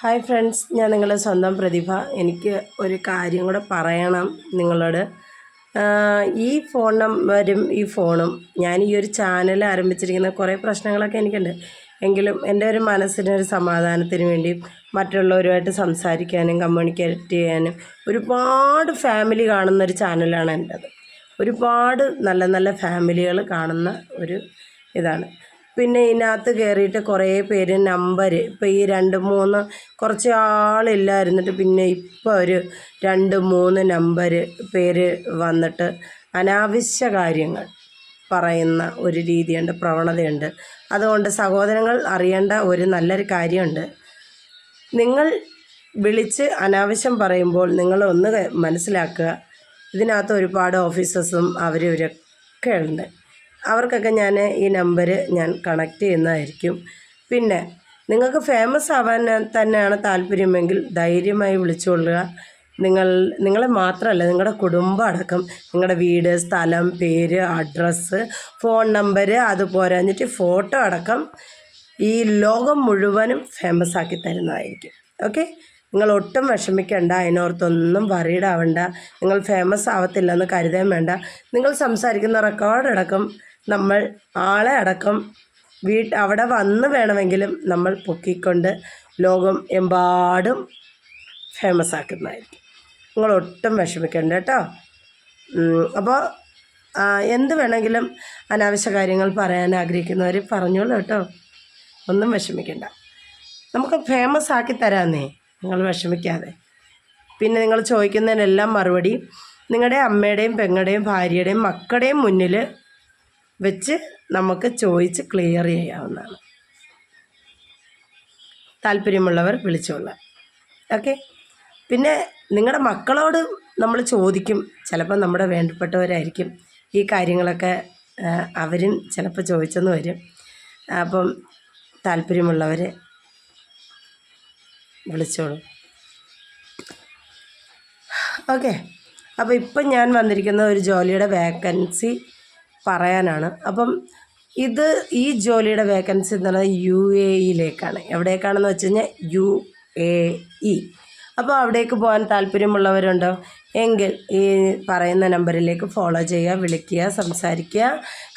Hi friends, ഞാൻ നിങ്ങളുടെ സ്വന്തം പ്രതിഭ. എനിക്ക് ഒരു കാര്യം കൂടെ പറയണം നിങ്ങളോട്. ഈ ഫോൺ നമ്പരും ഈ ഫോണും ഞാൻ ഈ ഒരു ചാനൽ ആരംഭിച്ചിരിക്കുന്ന കുറേ പ്രശ്നങ്ങളൊക്കെ എനിക്കുണ്ട്. എങ്കിലും എൻ്റെ ഒരു മനസ്സിനൊരു സമാധാനത്തിന് വേണ്ടി മറ്റുള്ളവരുമായിട്ട് സംസാരിക്കാനും കമ്മ്യൂണിക്കേറ്റ് ചെയ്യാനും ഒരുപാട് ഫാമിലി കാണുന്നൊരു ചാനലാണ് എൻ്റേത്. ഒരുപാട് നല്ല നല്ല ഫാമിലികൾ കാണുന്ന ഒരു ഇതാണ്. പിന്നെ ഇതിനകത്ത് കയറിയിട്ട് കുറേ പേര് നമ്പർ ഇപ്പോൾ ഈ 2-3 കുറച്ച് ആളില്ലായിരുന്നിട്ട് പിന്നെ ഇപ്പോൾ ഒരു 2-3 നമ്പർ പേര് വന്നിട്ട് അനാവശ്യ കാര്യങ്ങൾ പറയുന്ന ഒരു രീതിയുണ്ട്, പ്രവണതയുണ്ട്. അതുകൊണ്ട് സഹോദരങ്ങൾ അറിയേണ്ട ഒരു നല്ലൊരു കാര്യമുണ്ട്. നിങ്ങൾ വിളിച്ച് അനാവശ്യം പറയുമ്പോൾ നിങ്ങളൊന്ന് മനസ്സിലാക്കുക, ഇതിനകത്ത് ഒരുപാട് ഓഫീസേഴ്സും ഇവരൊക്കെ ഉണ്ട്. അവർക്കൊക്കെ ഞാൻ ഈ നമ്പർ ഞാൻ കണക്റ്റ് ചെയ്യുന്നതായിരിക്കും. പിന്നെ നിങ്ങൾക്ക് ഫേമസ് ആവാൻ തന്നെയാണ് താല്പര്യമെങ്കിൽ ധൈര്യമായി വിളിച്ചുകൊള്ളുക. നിങ്ങളെ മാത്രമല്ല, നിങ്ങളുടെ കുടുംബം അടക്കം, നിങ്ങളുടെ വീട്, സ്ഥലം, പേര്, അഡ്രസ്സ്, ഫോൺ നമ്പർ, അതുപോരാഞ്ഞിട്ട് ഫോട്ടോ അടക്കം ഈ ലോകം മുഴുവനും ഫേമസ് ആക്കി തരുന്നതായിരിക്കും. ഓക്കെ, നിങ്ങൾ ഒട്ടും വിഷമിക്കേണ്ട, അതിനോർത്തൊന്നും വറീഡ് ആവണ്ട. നിങ്ങൾ ഫേമസ് ആവത്തില്ലെന്ന് കരുതാൻ വേണ്ട. നിങ്ങൾ സംസാരിക്കുന്ന റെക്കോർഡടക്കം നമ്മൾ ആളെ അടക്കം അവിടെ വന്ന് വേണമെങ്കിലും നമ്മൾ പൊക്കിക്കൊണ്ട് ലോകം എമ്പാടും ഫേമസ് ആക്കുന്നതായിരിക്കും. നിങ്ങൾ ഒട്ടും വിഷമിക്കണ്ട കേട്ടോ. അപ്പോൾ എന്ത് വേണമെങ്കിലും അനാവശ്യ കാര്യങ്ങൾ പറയാൻ ആഗ്രഹിക്കുന്നവർ പറഞ്ഞോളൂ കേട്ടോ, ഒന്നും വിഷമിക്കണ്ട. നമുക്ക് ഫേമസ് ആക്കി തരാമെന്നേ, നിങ്ങൾ വിഷമിക്കാതെ. പിന്നെ നിങ്ങൾ ചോദിക്കുന്നതിനെല്ലാം മറുപടി നിങ്ങളുടെ അമ്മയുടെയും പെങ്ങളുടെയും ഭാര്യയുടെയും മക്കളുടെയും മുന്നിൽ വെച്ച് നമുക്ക് ചോദിച്ച് ക്ലിയർ ചെയ്യാവുന്നതാണ്. താല്പര്യമുള്ളവർ വിളിച്ചോളാം. ഓക്കെ, പിന്നെ നിങ്ങളുടെ മക്കളോട് നമ്മൾ ചോദിക്കും. ചിലപ്പോൾ നമ്മുടെ വേണ്ടപ്പെട്ടവരായിരിക്കും ഈ കാര്യങ്ങളൊക്കെ അവരും ചിലപ്പോൾ ചോദിച്ചെന്ന് വരും. അപ്പം താല്പര്യമുള്ളവർ വിളിച്ചോളൂ. ഓക്കെ, അപ്പോൾ ഇപ്പം ഞാൻ വന്നിരിക്കുന്ന ഒരു ജോലിയുടെ വേക്കൻസി പറയാനാണ്. അപ്പം ഈ ജോലിയുടെ വേക്കൻസി എന്ന് പറഞ്ഞാൽ UAE-യിലേക്കാണ്. എവിടേക്കാണെന്ന് വെച്ച് കഴിഞ്ഞാൽ UAE. അപ്പോൾ അവിടേക്ക് പോകാൻ താല്പര്യമുള്ളവരുണ്ടോ എങ്കിൽ ഈ പറയുന്ന നമ്പറിലേക്ക് ഫോളോ ചെയ്യുക, വിളിക്കുക, സംസാരിക്കുക.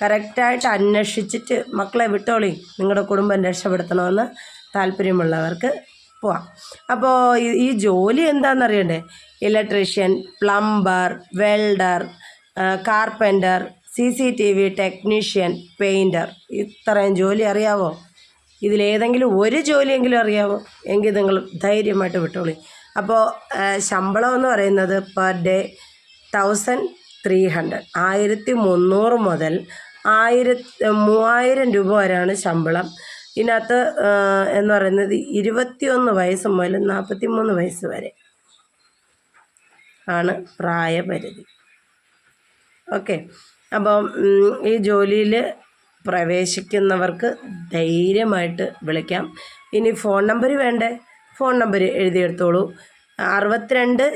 കറക്റ്റായിട്ട് അന്വേഷിച്ചിട്ട് മക്കളെ വിട്ടോളി, നിങ്ങളുടെ കുടുംബം രക്ഷപ്പെടുത്തണമെന്ന് താല്പര്യമുള്ളവർക്ക് പോവാം. അപ്പോൾ ഈ ജോലി എന്താണെന്നറിയണ്ടേ? Electrician, plumber, welder, carpenter, CCTV technician, painter, ഇത്രയും ജോലി അറിയാവോ? ഇതിലേതെങ്കിലും ഒരു ജോലിയെങ്കിലും അറിയാവോ? എങ്കിൽ നിങ്ങൾ ധൈര്യമായിട്ട് വിട്ടോളി. അപ്പോൾ ശമ്പളം എന്ന് പറയുന്നത് പെർ ഡേ 1300, 1300 മുതൽ 3000 രൂപ വരെയാണ് ശമ്പളം. ഇതിനകത്ത് എന്ന് പറയുന്നത് 21 വയസ്സ് മുതൽ 43 വയസ്സ് വരെ ആണ് പ്രായപരിധി. ഓക്കെ, അപ്പം ഈ ജോലിയിൽ പ്രവേശിക്കുന്നവർക്ക് ധൈര്യമായിട്ട് വിളിക്കാം. ഇനി ഫോൺ നമ്പർ വേണ്ടേ? ഫോൺ നമ്പർ എഴുതിയെടുത്തോളൂ. 62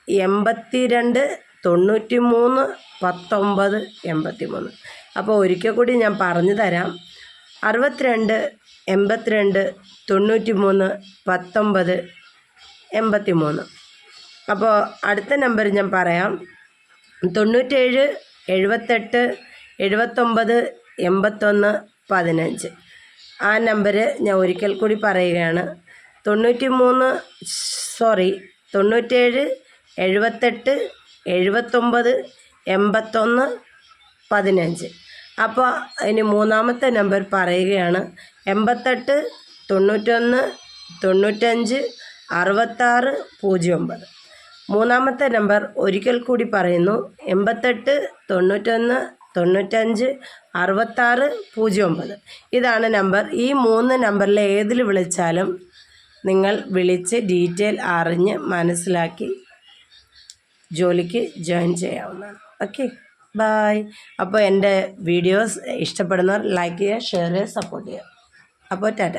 82 93 19 83. അപ്പോൾ ഒരിക്കൽ കൂടി ഞാൻ പറഞ്ഞു തരാം. 62 82 93 19 83. അപ്പോൾ അടുത്ത നമ്പർ ഞാൻ പറയാം. 97 78 79 81 15. ആ നമ്പർ ഞാൻ ഒരിക്കൽ കൂടി പറയുകയാണ്. 97 78 79 81 15. അപ്പോൾ ഇനി മൂന്നാമത്തെ നമ്പർ പറയുകയാണ്. 88 91 95 66 09. മൂന്നാമത്തെ നമ്പർ ഒരിക്കൽ കൂടി പറയുന്നു. 88 91 95 66 09. ഇതാണ് നമ്പർ. ഈ 3 നമ്പറിൽ ഏതിൽ വിളിച്ചാലും നിങ്ങൾ വിളിച്ച് ഡീറ്റെയിൽ അറിഞ്ഞ് മനസ്സിലാക്കി ജോലിക്ക് ജോയിൻ ചെയ്യാവുന്നതാണ്. Okay, bye. അപ്പോൾ എൻ്റെ വീഡിയോസ് ഇഷ്ടപ്പെടുന്നവർ ലൈക്ക് ചെയ്യുക, ഷെയർ ചെയ്യുക, സപ്പോർട്ട് ചെയ്യുക. അപ്പോൾ ടാറ്റ.